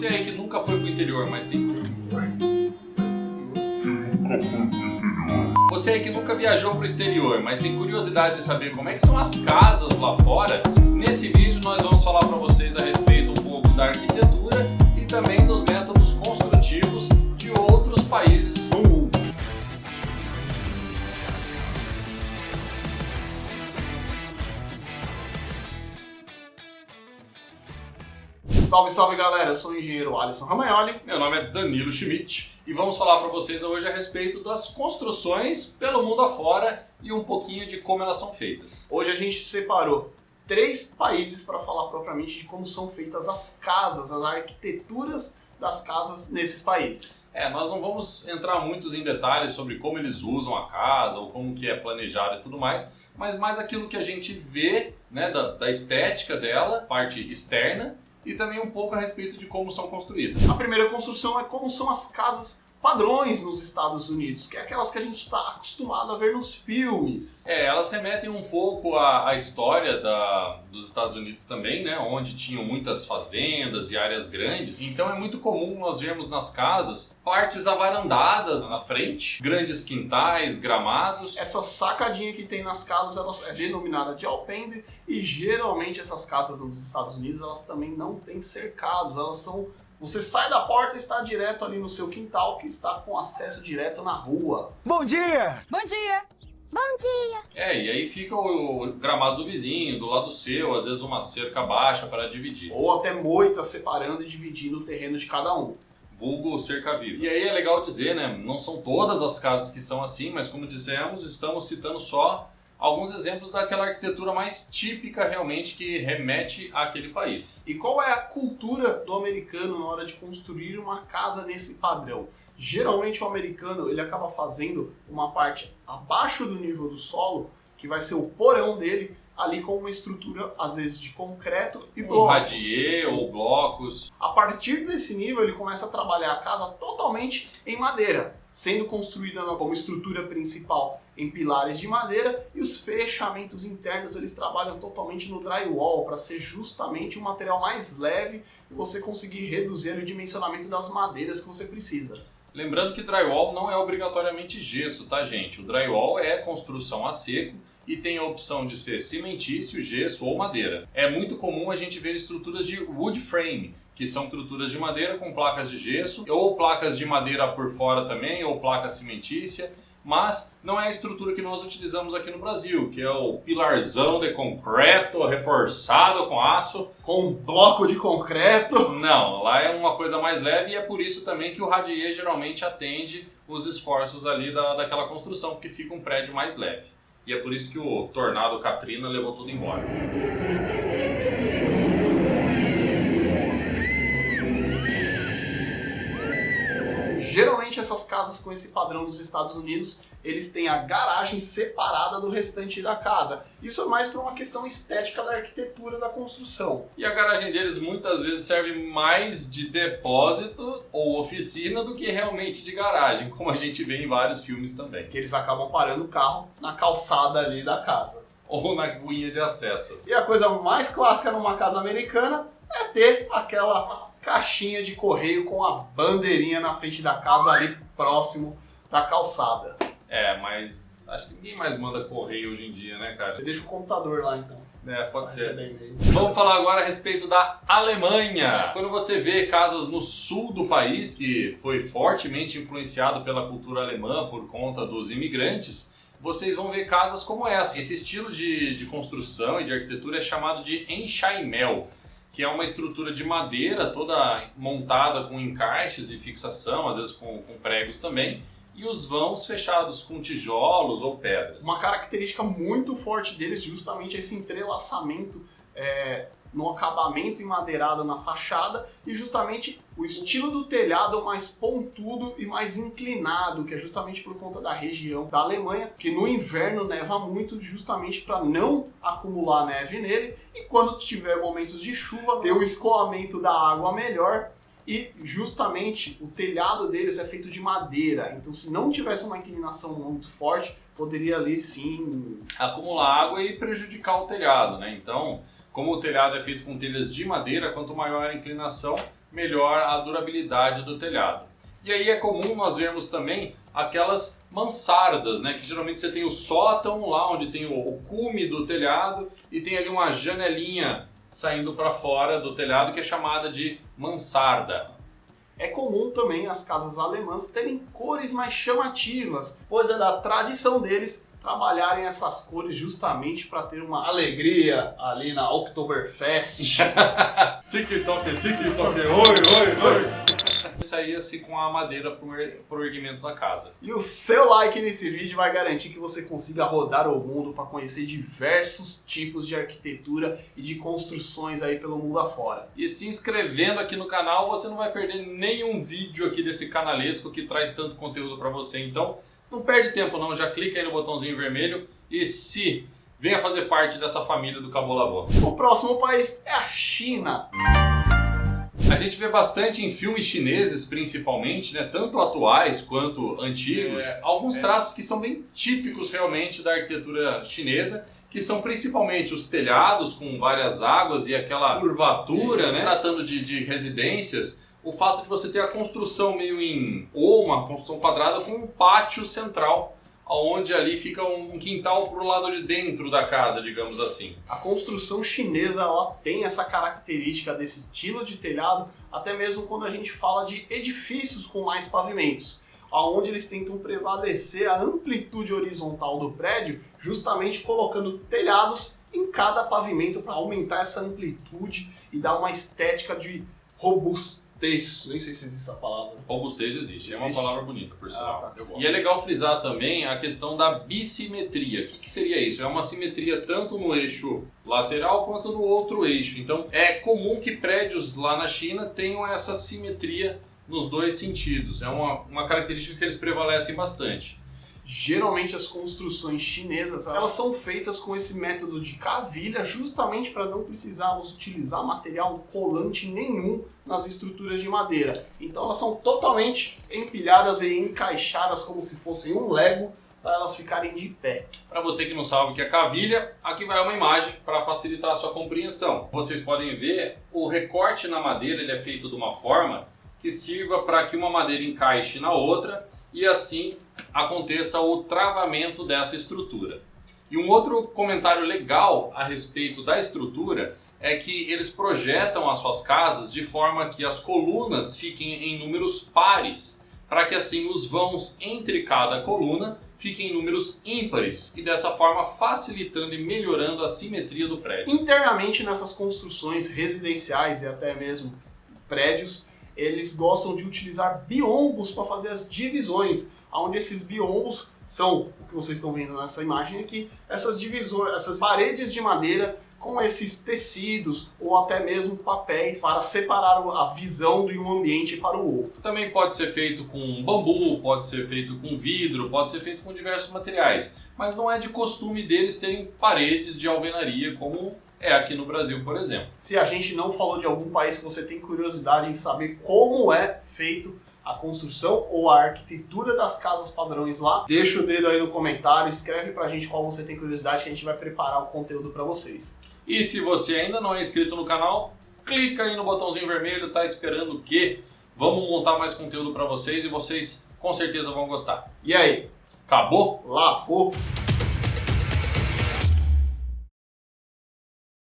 Você aí que nunca foi pro interior, mas tem... Você aí que nunca viajou pro exterior, mas tem curiosidade de saber como é que são as casas lá fora, nesse vídeo nós vamos falar para vocês a respeito um pouco da arquitetura e também dos métodos construtivos de outros países no mundo. Salve, salve galera, eu sou o engenheiro Alisson Ramagnoli. Meu nome é Danilo Schmidt e vamos falar para vocês hoje a respeito das construções pelo mundo afora e um pouquinho de como elas são feitas. Hoje a gente separou 3 países para falar propriamente de como são feitas as casas, as arquiteturas das casas nesses países. Nós não vamos entrar muitos em detalhes sobre como eles usam a casa ou como que é planejado e tudo mais, mas mais aquilo que a gente vê, né, da estética dela, parte externa, e também um pouco a respeito de como são construídas. A primeira construção é como são as casas padrões nos Estados Unidos, que é aquelas que a gente está acostumado a ver nos filmes. Elas remetem um pouco à história dos Estados Unidos também, né, onde tinham muitas fazendas e áreas grandes, então é muito comum nós vermos nas casas partes avarandadas na frente, grandes quintais, gramados. Essa sacadinha que tem nas casas ela é denominada de alpendre e geralmente essas casas nos Estados Unidos elas também não têm cercados, elas são... Você sai da porta e está direto ali no seu quintal, que está com acesso direto na rua. Bom dia! Bom dia! Bom dia! E aí fica o gramado do vizinho, do lado seu, às vezes uma cerca baixa para dividir. Ou até moita separando e dividindo o terreno de cada um. Vulgo cerca viva. E aí é legal dizer, né, não são todas as casas que são assim, mas como dissemos, estamos citando só alguns exemplos daquela arquitetura mais típica realmente que remete àquele país. E qual é a cultura do americano na hora de construir uma casa nesse padrão? Geralmente o americano ele acaba fazendo uma parte abaixo do nível do solo, que vai ser o porão dele, ali com uma estrutura às vezes de concreto e blocos. Radier ou blocos. A partir desse nível ele começa a trabalhar a casa totalmente em madeira, sendo construída como estrutura principal em pilares de madeira, e os fechamentos internos eles trabalham totalmente no drywall para ser justamente um material mais leve e você conseguir reduzir o dimensionamento das madeiras que você precisa. Lembrando que drywall não é obrigatoriamente gesso, tá, gente? O drywall é construção a seco e tem a opção de ser cimentício, gesso ou madeira. É muito comum a gente ver estruturas de wood frame, que são estruturas de madeira com placas de gesso, ou placas de madeira por fora também, ou placa cimentícia, mas não é a estrutura que nós utilizamos aqui no Brasil, que é o pilarzão de concreto reforçado com aço. Com um bloco de concreto. Não, lá é uma coisa mais leve e é por isso também que o radier geralmente atende os esforços ali daquela construção, porque fica um prédio mais leve. E é por isso que o tornado Katrina levou tudo embora. Geralmente essas casas com esse padrão nos Estados Unidos, eles têm a garagem separada do restante da casa. Isso é mais por uma questão estética da arquitetura da construção. E a garagem deles muitas vezes serve mais de depósito ou oficina do que realmente de garagem, como a gente vê em vários filmes também. Que eles acabam parando o carro na calçada ali da casa. Ou na guinha de acesso. E a coisa mais clássica numa casa americana é ter aquela caixinha de correio com a bandeirinha na frente da casa ali próximo da calçada. Mas acho que ninguém mais manda correio hoje em dia, né, cara? Você deixa o computador lá então. Pode ser. Bem. Vamos falar agora a respeito da Alemanha. Quando você vê casas no sul do país, que foi fortemente influenciado pela cultura alemã por conta dos imigrantes, vocês vão ver casas como essa. Esse estilo de construção e de arquitetura é chamado de Einsteimel, que é uma estrutura de madeira toda montada com encaixes e fixação, às vezes com pregos também, e os vãos fechados com tijolos ou pedras. Uma característica muito forte deles justamente esse entrelaçamento no acabamento emadeirado na fachada e justamente o estilo do telhado mais pontudo e mais inclinado, que é justamente por conta da região da Alemanha, que no inverno neva muito justamente para não acumular neve nele e quando tiver momentos de chuva ter o escoamento da água melhor. E justamente o telhado deles é feito de madeira, então se não tivesse uma inclinação muito forte, poderia ali sim acumular água e prejudicar o telhado, né? Então, como o telhado é feito com telhas de madeira, quanto maior a inclinação, melhor a durabilidade do telhado. E aí é comum nós vermos também aquelas mansardas, né? Que geralmente você tem o sótão lá onde tem o cume do telhado e tem ali uma janelinha saindo para fora do telhado que é chamada de mansarda. É comum também as casas alemãs terem cores mais chamativas, pois é da tradição deles trabalharem essas cores justamente para ter uma alegria ali na Oktoberfest. Tic-toc, tic-toc, oi. Saía-se com a madeira para o erguimento da casa. E o seu like nesse vídeo vai garantir que você consiga rodar o mundo para conhecer diversos tipos de arquitetura e de construções aí pelo mundo afora. E se inscrevendo aqui no canal, você não vai perder nenhum vídeo aqui desse canalesco que traz tanto conteúdo para você. Então, não perde tempo não, já clica aí no botãozinho vermelho e venha fazer parte dessa família do Cabolavó. O próximo país é a China. A gente vê bastante em filmes chineses, principalmente, né, tanto atuais quanto antigos, alguns traços que são bem típicos realmente da arquitetura chinesa, que são principalmente os telhados com várias águas e aquela curvatura, né, tratando de residências. O fato de você ter a construção meio ou uma construção quadrada com um pátio central, onde ali fica um quintal para o lado de dentro da casa, digamos assim. A construção chinesa ela tem essa característica desse estilo de telhado, até mesmo quando a gente fala de edifícios com mais pavimentos, onde eles tentam prevalecer a amplitude horizontal do prédio, justamente colocando telhados em cada pavimento para aumentar essa amplitude e dar uma estética de robustez. Nem sei se existe essa palavra. Robustez existe, é uma palavra bonita, por sinal. Tá. E é legal frisar também a questão da bissimetria. O que seria isso? É uma simetria tanto no eixo lateral quanto no outro eixo. Então é comum que prédios lá na China tenham essa simetria nos dois sentidos. É uma característica que eles prevalecem bastante. Geralmente as construções chinesas elas são feitas com esse método de cavilha justamente para não precisarmos utilizar material colante nenhum nas estruturas de madeira. Então elas são totalmente empilhadas e encaixadas como se fossem um Lego para elas ficarem de pé. Para você que não sabe o que é cavilha, aqui vai uma imagem para facilitar a sua compreensão. Vocês podem ver o recorte na madeira, ele é feito de uma forma que sirva para que uma madeira encaixe na outra e assim aconteça o travamento dessa estrutura. E um outro comentário legal a respeito da estrutura é que eles projetam as suas casas de forma que as colunas fiquem em números pares, para que assim os vãos entre cada coluna fiquem em números ímpares e dessa forma facilitando e melhorando a simetria do prédio. Internamente nessas construções residenciais e até mesmo prédios, eles gostam de utilizar biombos para fazer as divisões, onde esses biombos são o que vocês estão vendo nessa imagem aqui, essas divisões, essas paredes de madeira com esses tecidos ou até mesmo papéis para separar a visão de um ambiente para o outro. Também pode ser feito com bambu, pode ser feito com vidro, pode ser feito com diversos materiais, mas não é de costume deles terem paredes de alvenaria como é aqui no Brasil, por exemplo. Se a gente não falou de algum país que você tem curiosidade em saber como é feito a construção ou a arquitetura das casas padrões lá, deixa o dedo aí no comentário, escreve pra gente qual você tem curiosidade que a gente vai preparar o conteúdo para vocês. E se você ainda não é inscrito no canal, clica aí no botãozinho vermelho, tá esperando o quê? Vamos montar mais conteúdo para vocês e vocês com certeza vão gostar. E aí? Acabou? Lavou?